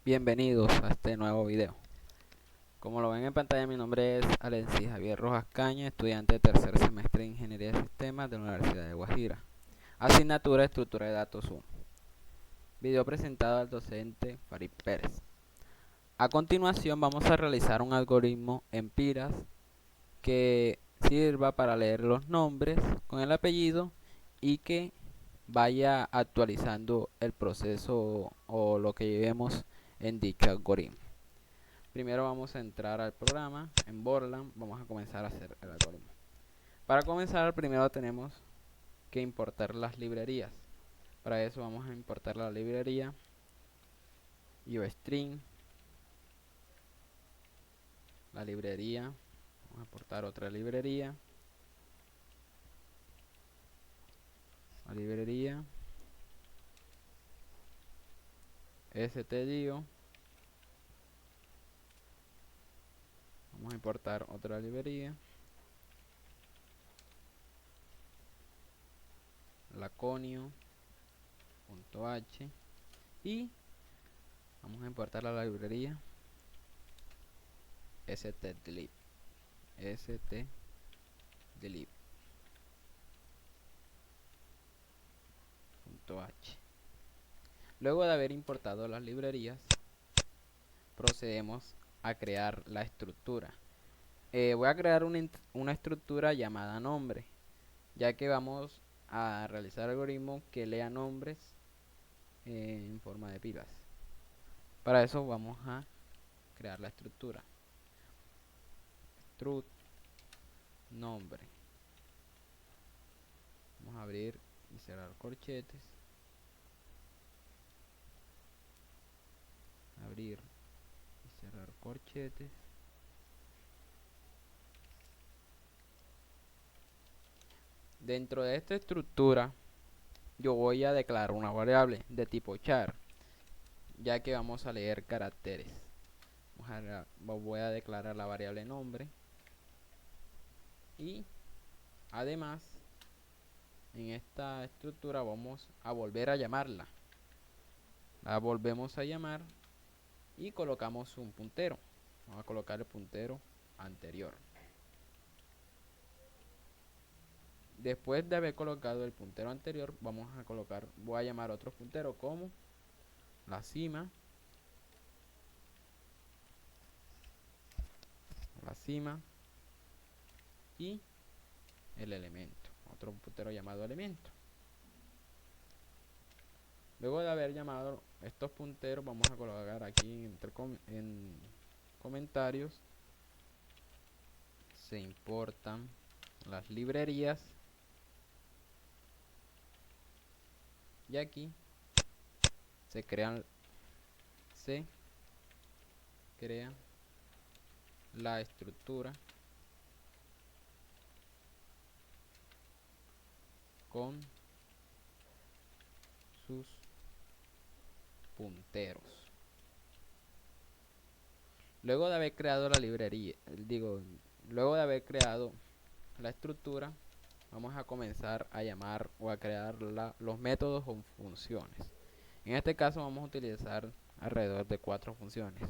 Bienvenidos a este nuevo video. Como lo ven en pantalla, mi nombre es Alexis Javier Rojas Caña, estudiante de tercer semestre de Ingeniería de Sistemas de la Universidad de Guajira. Asignatura Estructura de Datos 1. Video presentado al docente Farid Pérez. A continuación vamos a realizar un algoritmo en Piras que sirva para leer los nombres con el apellido y que vaya actualizando el proceso o lo que llevemos en dicho algoritmo. Primero vamos a entrar al programa, en Borland vamos a comenzar a hacer el algoritmo. Para comenzar, primero tenemos que importar las librerías. Para eso vamos a importar la librería IOString, la librería, vamos a importar otra librería, la librería stdio, vamos a importar otra librería, laconio.h, y vamos a importar la librería stdelib. Luego de haber importado las librerías, procedemos a crear la estructura. Voy a crear una estructura llamada nombre, ya que vamos a realizar algoritmos que lea nombres en forma de pilas. Para eso vamos a crear la estructura. Struct nombre. Vamos a abrir y cerrar corchetes. Abrir y cerrar corchetes. Dentro de esta estructura yo voy a declarar una variable de tipo char, ya que vamos a leer caracteres. Voy a declarar la variable nombre y además en esta estructura vamos a volver a llamarla. La volvemos a llamar y colocamos un puntero. Vamos a colocar el puntero anterior. Después de haber colocado el puntero anterior, voy a llamar otro puntero como la cima, y el elemento, otro puntero llamado elemento. Luego de haber llamado estos punteros, vamos a colocar aquí en comentarios: se importan las librerías, y aquí se crea la estructura con sus punteros. Luego de haber creado la librería, luego de haber creado la estructura, vamos a comenzar a llamar o a crear los métodos o funciones. En este caso vamos a utilizar alrededor de 4 funciones.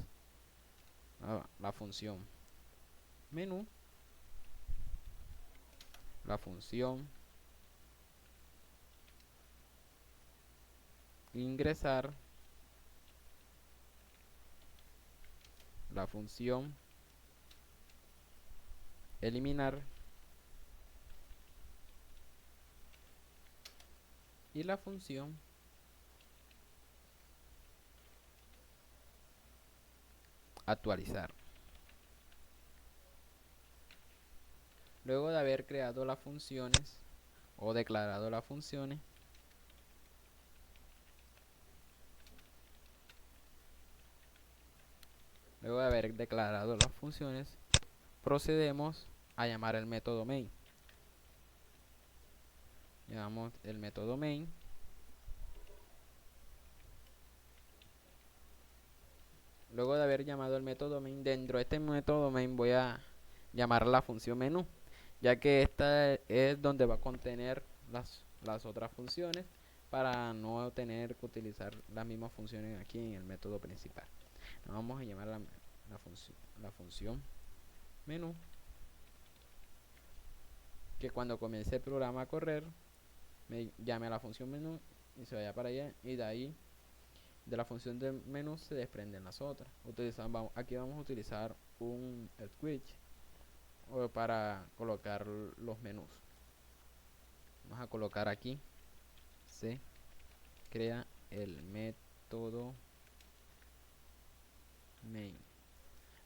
La función menú, la función ingresar, la función eliminar y la función actualizar. Luego de haber creado las funciones o declarado las funciones, procedemos a llamar el método main. Llamamos el método main. Luego de haber llamado el método main, dentro de este método main voy a llamar la función menú, ya que esta es donde va a contener las otras funciones, para no tener que utilizar las mismas funciones aquí en el método principal. Vamos a llamar la función menú, que cuando comience el programa a correr me llame a la función menú y se vaya para allá, y de ahí de la función de menú se desprenden las otras. Aquí vamos a utilizar un switch para colocar los menús. Vamos a colocar aquí, se crea el método main.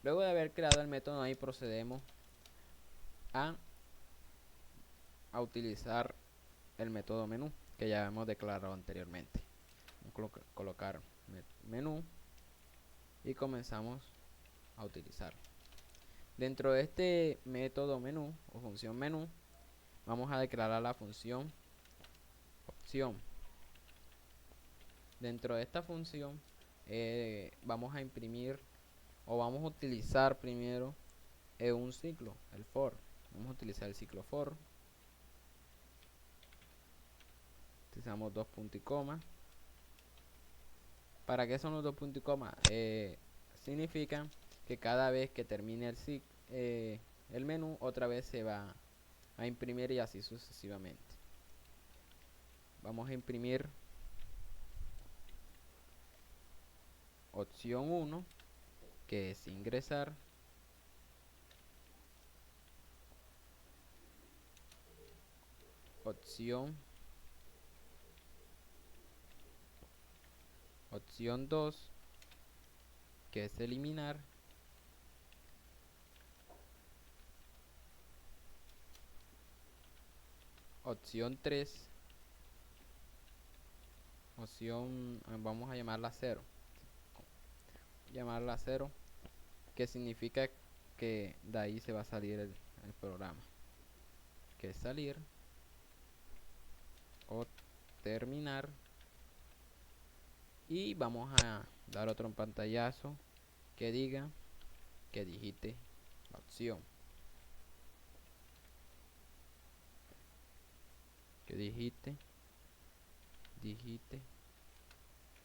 Luego de haber creado el método main, procedemos a utilizar el método menú que ya hemos declarado anteriormente. Vamos a colocar menú y comenzamos a utilizar. Dentro de este método menú o función menú, vamos a declarar la función opción. Dentro de esta función vamos a imprimir o vamos a utilizar primero un ciclo, el for. Vamos a utilizar el ciclo for. Utilizamos dos puntos y coma. ¿Para qué son los dos puntos y coma? Significan que cada vez que termine el menú, otra vez se va a imprimir, y así sucesivamente. Vamos a imprimir opción 1, que es ingresar. Opción 2, que es eliminar. Opción 3, vamos a llamarla 0. Llamarla 0, que significa que de ahí se va a salir el programa, que es salir o terminar. Y vamos a dar otro pantallazo que diga que digite la opción, que digite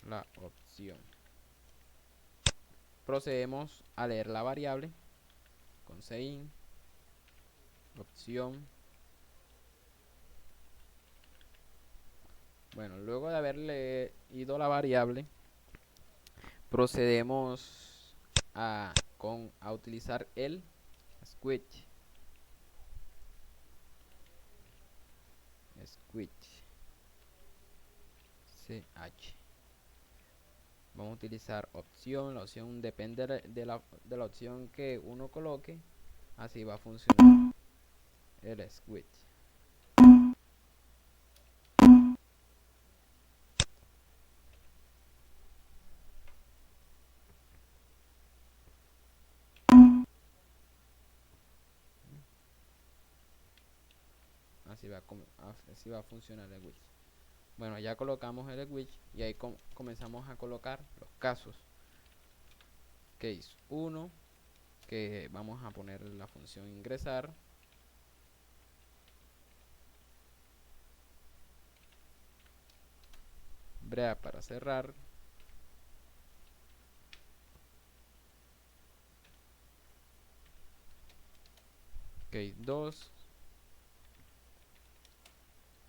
la opción. Procedemos a leer la variable con cin opción. Bueno, luego de haber leído la variable, procedemos a utilizar el switch. ch. Vamos a utilizar opción. La opción depende de la opción que uno coloque. Así va a funcionar el switch. Así va a funcionar el switch. Bueno, ya colocamos el switch y ahí comenzamos a colocar los casos. Case 1, que vamos a poner la función ingresar. Break para cerrar. Case 2,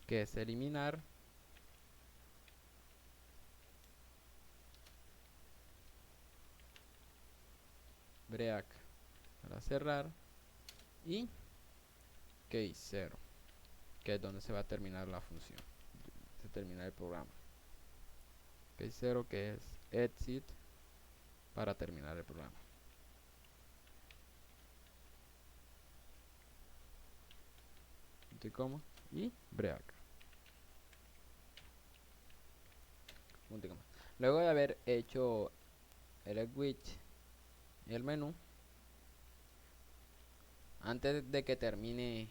que es eliminar. Break para cerrar. Y case 0, que es donde se va a terminar la función, se termina el programa. Case 0, que es exit para terminar el programa. Punto y coma y break. Punto y coma. Luego de haber hecho el switch y el menú, antes de que termine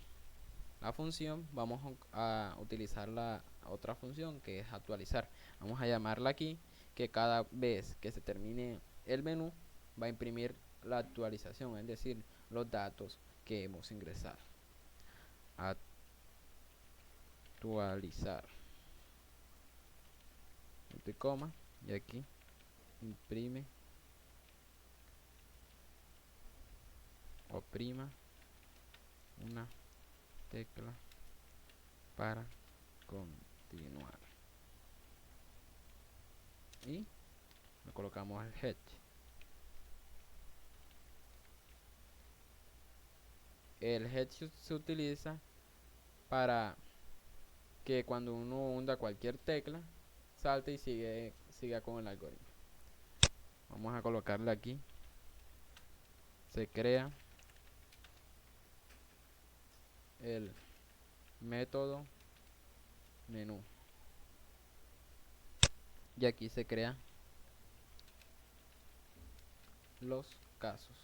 la función, vamos a utilizar la otra función, que es actualizar. Vamos a llamarla aquí, que cada vez que se termine el menú va a imprimir la actualización, es decir, los datos que hemos ingresado. Actualizar. Punto y coma, y aquí imprime imprima una tecla para continuar. Y le colocamos el head. El head se utiliza para que cuando uno hunda cualquier tecla, salte y siga con el algoritmo. Vamos a colocarle aquí. Se crea el método menú. Y aquí se crean los casos.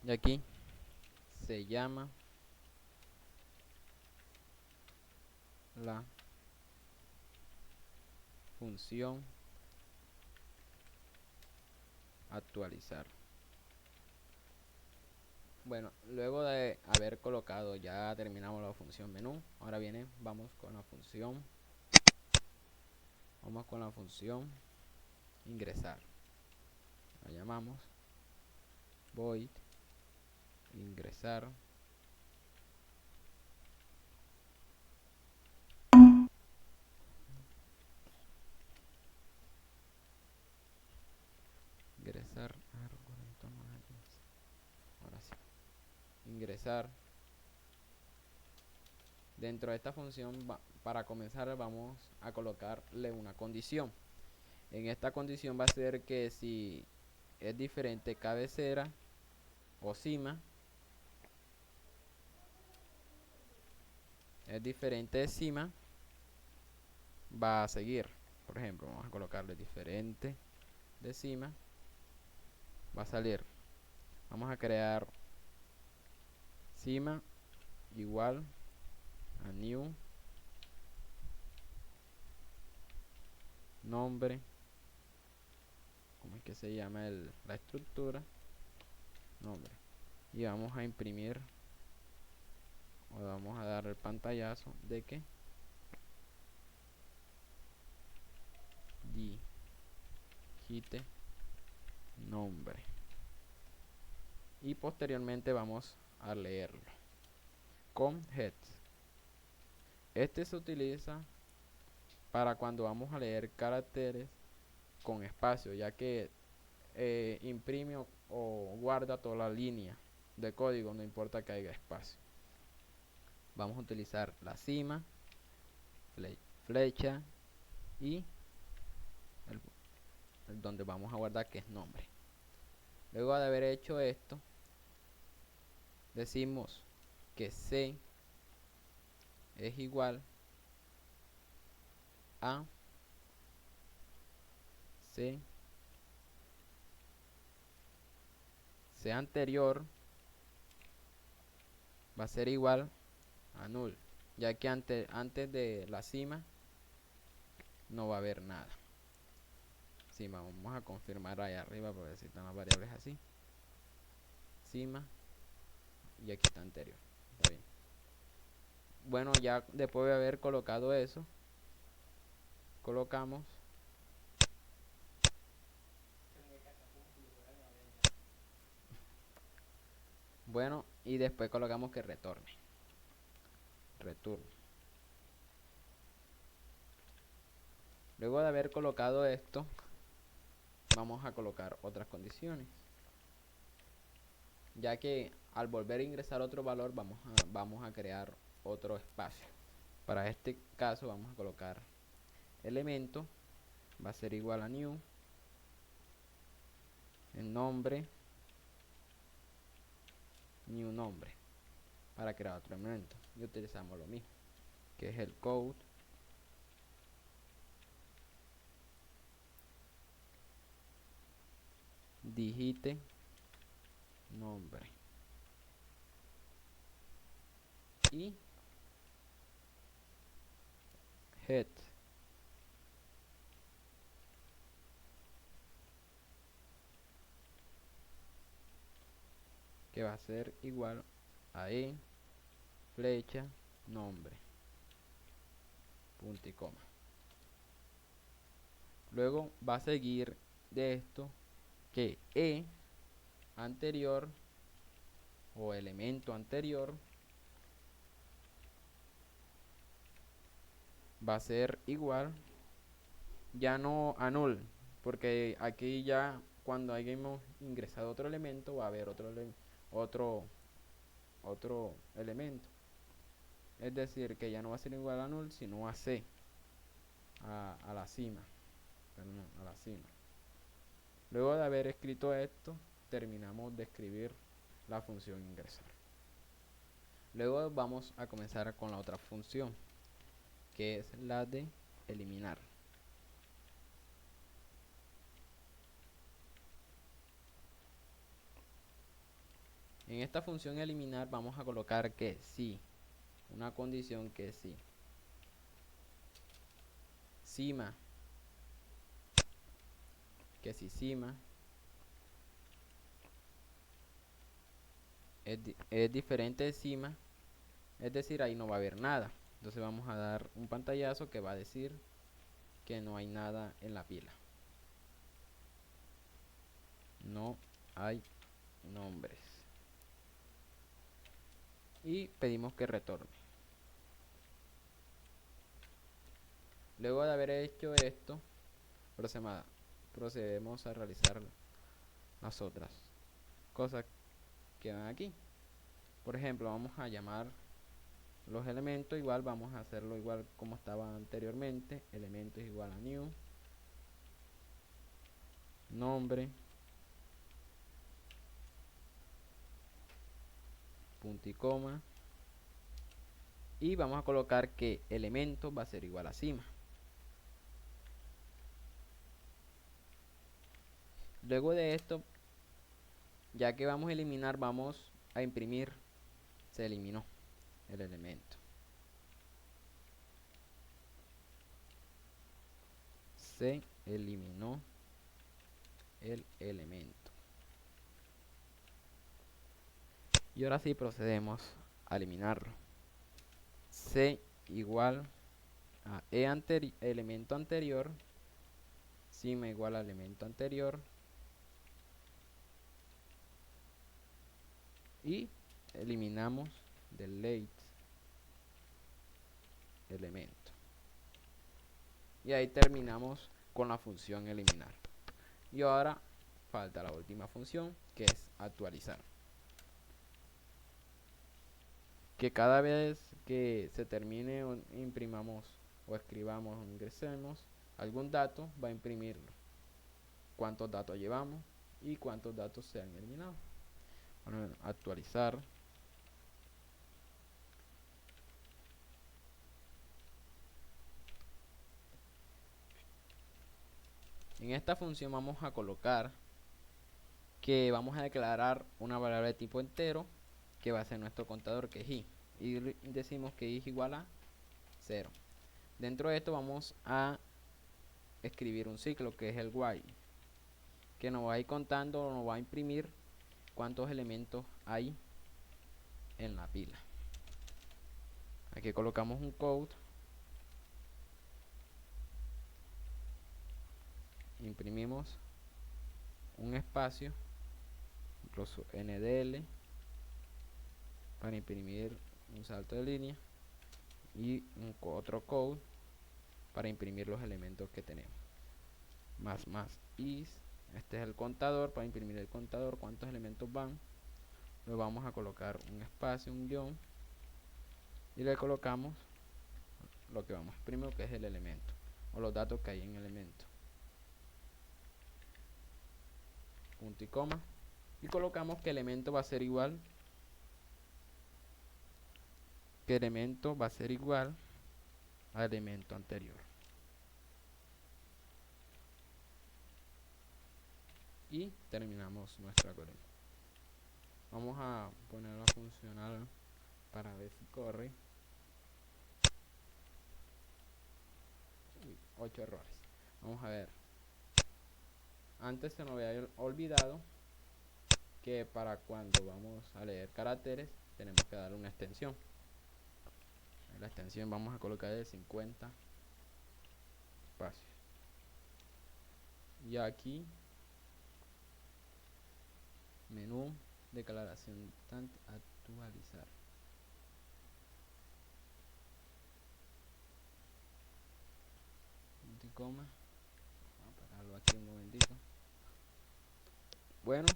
Y aquí se llama la función actualizar. Bueno, luego de haber colocado, ya terminamos la función menú. Ahora viene, vamos con la función ingresar. La llamamos void ingresar. Ingresar. Ahora sí. Ingresar. Dentro de esta función, para comenzar, vamos a colocarle una condición. En esta condición va a ser que si es diferente cabecera o cima, es diferente de cima, va a seguir. Por ejemplo, vamos a colocarle diferente de cima, va a salir. Vamos a crear cima igual a new nombre, ¿cómo es que se llama la estructura? Nombre. Y vamos a imprimir, o vamos a dar el pantallazo de que digite nombre. Y posteriormente vamos a leerlo con head. Este se utiliza para cuando vamos a leer caracteres con espacio, ya que imprime o guarda toda la línea de código, no importa que haya espacio. Vamos a utilizar la cima, flecha y el donde vamos a guardar, que es nombre. Luego de haber hecho esto, decimos que C es igual a C anterior va a ser igual a null, ya que antes de la cima no va a haber nada. Cima, vamos a confirmar ahí arriba para ver si están las variables así. Cima y aquí está anterior. Está bien. Bueno, ya después de haber colocado eso, colocamos bueno, y después colocamos que retorne. Return. Luego de haber colocado esto, vamos a colocar otras condiciones, ya que al volver a ingresar otro valor vamos a crear otro espacio. Para este caso vamos a colocar elemento, va a ser igual a new, el nombre, new nombre, para crear otro elemento. Y utilizamos lo mismo, que es el code digite nombre y head, que va a ser igual a e flecha nombre punto y coma. Luego va a seguir de esto que anterior o elemento anterior va a ser igual, ya no a null, porque aquí ya cuando hayamos ingresado otro elemento va a haber otro, otro elemento. Es decir, que ya no va a ser igual a null, sino a C, a la cima. Perdón, a la cima. Luego de haber escrito esto, terminamos de escribir la función ingresar. Luego vamos a comenzar con la otra función, que es la de eliminar. En esta función eliminar vamos a colocar que sí, una condición que sí. Cima, que si cima es diferente de cima, es decir, ahí no va a haber nada. Entonces vamos a dar un pantallazo que va a decir que no hay nada en la pila. No hay nombres. Y pedimos que retorne. Luego de haber hecho esto, procedemos a realizar las otras cosas que van aquí. Por ejemplo, vamos a llamar los elementos igual, vamos a hacerlo igual como estaba anteriormente. Elemento es igual a new, nombre, punto y coma, y vamos a colocar que elemento va a ser igual a cima. Luego de esto, ya que vamos a eliminar, vamos a imprimir. Se eliminó el elemento. Se eliminó el elemento. Y ahora sí procedemos a eliminarlo. C igual a elemento anterior, cima igual a elemento anterior, y eliminamos delete elemento. Y ahí terminamos con la función eliminar. Y ahora falta la última función, que es actualizar. Que cada vez que se termine o imprimamos o escribamos o ingresemos algún dato, va a imprimirlo. Cuántos datos llevamos y cuántos datos se han eliminado. Bueno, actualizar. En esta función vamos a colocar que vamos a declarar una variable de tipo entero que va a ser nuestro contador, que es i, y decimos que i es igual a 0. Dentro de esto vamos a escribir un ciclo que es el while, que nos va a ir contando, nos va a imprimir cuántos elementos hay en la pila. Aquí colocamos un code, imprimimos un espacio, incluso ndl, para imprimir un salto de línea, y otro code para imprimir los elementos que tenemos. Más is, este es el contador, para imprimir el contador, cuántos elementos van. Luego vamos a colocar un espacio, un guión, y le colocamos lo que vamos primero, que es el elemento, o los datos que hay en el elemento. Punto y coma, y colocamos que elemento va a ser igual, al elemento anterior. Y terminamos nuestra columna. Vamos a ponerlo a funcionar para ver si corre. 8 errores. Vamos a ver. Antes se nos había olvidado que para cuando vamos a leer caracteres tenemos que darle una extensión. La extensión vamos a colocar de 50 espacios. Y menú, declaración actualizar. Punto y coma. Vamos a pararlo aquí un momentito. Bueno,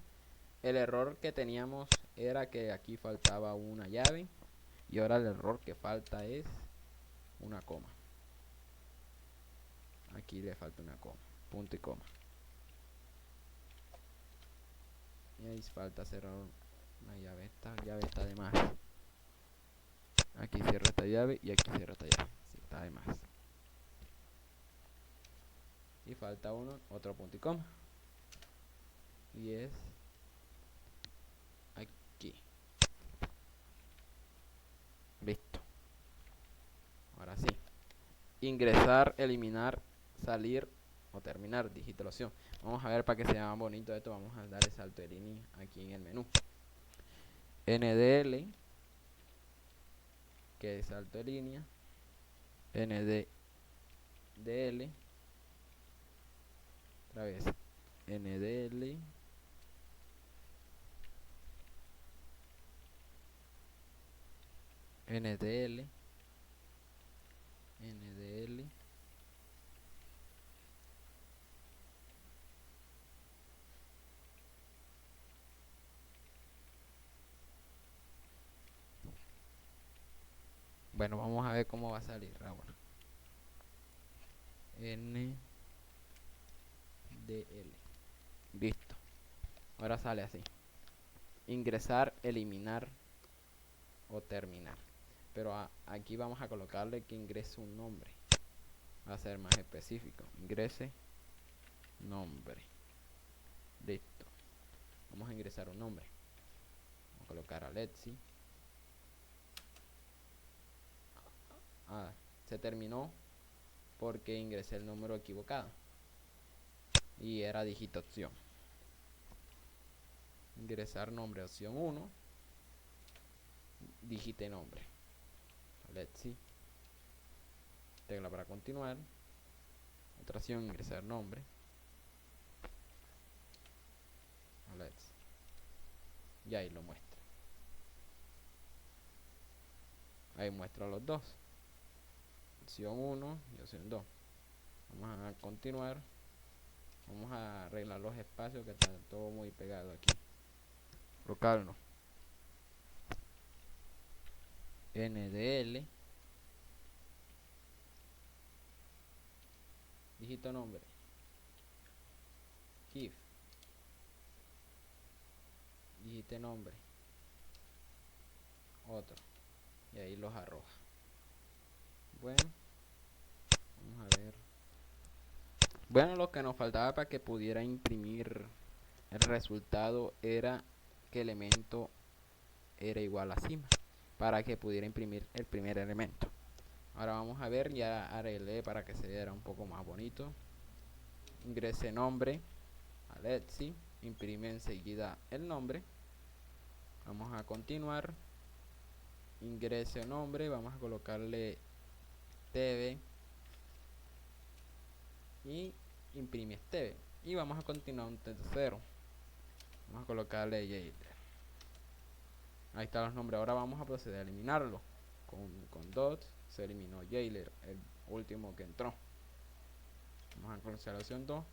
el error que teníamos era que aquí faltaba una llave. Y ahora el error que falta es una coma. Aquí le falta una coma. Punto y coma. Y ahí falta cerrar una llave. Esta llave está de más. Aquí cierro esta llave y aquí cierro esta llave. Sí, está de más. Y falta otro punto y coma. Y es aquí. Listo. Ahora sí. Ingresar, eliminar, salir o terminar. Digitalización. Vamos a ver para que se vea más bonito esto. Vamos a dar el salto de línea aquí en el menú. NDL, que es salto de línea. NDL. Otra vez. NDL. NDL. NDL. Bueno, vamos a ver cómo va a salir ahora. NDL. Listo. Ahora sale así. Ingresar, eliminar o terminar. Pero aquí vamos a colocarle que ingrese un nombre. Va a ser más específico. Ingrese nombre. Listo. Vamos a ingresar un nombre. Vamos a colocar Alexi. Se terminó porque ingresé el número equivocado. Y era dígito opción. Ingresar nombre, opción 1. Digite nombre. Alexi. Tecla para continuar. Otra opción, ingresar nombre. Alexi. Y ahí lo muestra. Ahí muestra los dos. Opción 1 y opción 2. Vamos a continuar. Vamos a arreglar los espacios que están todo muy pegado aquí. Colocarlo. NDL. Dígito nombre. GIF. Digite nombre. Otro. Y ahí los arroja. Bueno. Vamos a ver. Bueno, lo que nos faltaba para que pudiera imprimir el resultado era que elemento era igual a cima, para que pudiera imprimir el primer elemento. Ahora vamos a ver, ya arreglé para que se viera un poco más bonito. Ingrese nombre, Alexi, imprime enseguida el nombre. Vamos a continuar. Ingrese nombre, vamos a colocarle TV y imprime TV. Y vamos a continuar un tercero. Vamos a colocarle Jailer. Ahí están los nombres. Ahora vamos a proceder a eliminarlo. Con dots se eliminó Jailer, el último que entró. Vamos a colocar la opción 2.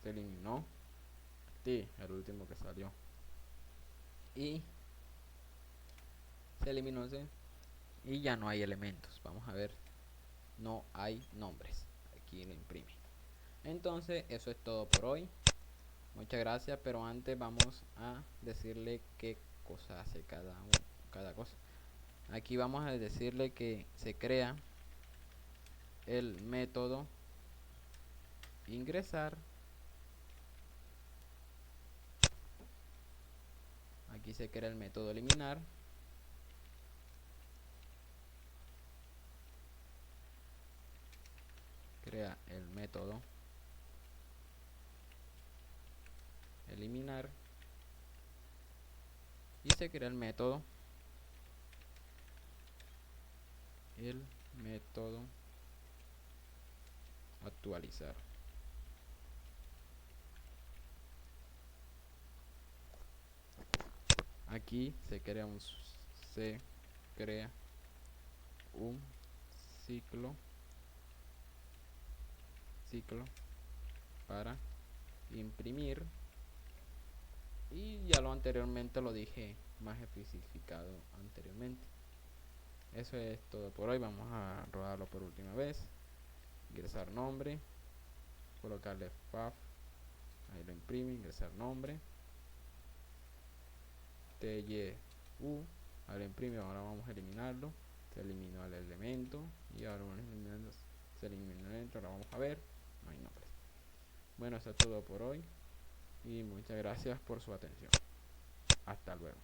Se eliminó T, el último que salió. Y se eliminó ese. Y ya no hay elementos. Vamos a ver. No hay nombres. Aquí lo imprime. Entonces eso es todo por hoy. Muchas gracias. Pero antes vamos a decirle qué cosa hace cada cosa. Aquí vamos a decirle que se crea el método ingresar. Aquí se crea el método eliminar. Crea el método eliminar. Y se crea el método actualizar. aquí se crea un ciclo para imprimir, y ya lo anteriormente lo dije más especificado anteriormente. Eso es todo por hoy. Vamos a rodarlo por última vez. Ingresar nombre, colocarle FAF, ahí lo imprime, ingresar nombre, TYU, ahora lo imprime. Ahora vamos a eliminarlo. Se eliminó el elemento y ahora vamos eliminando, se eliminó el elemento. Ahora vamos a ver, no hay nombre. Bueno, eso es todo por hoy y muchas gracias por su atención. Hasta luego.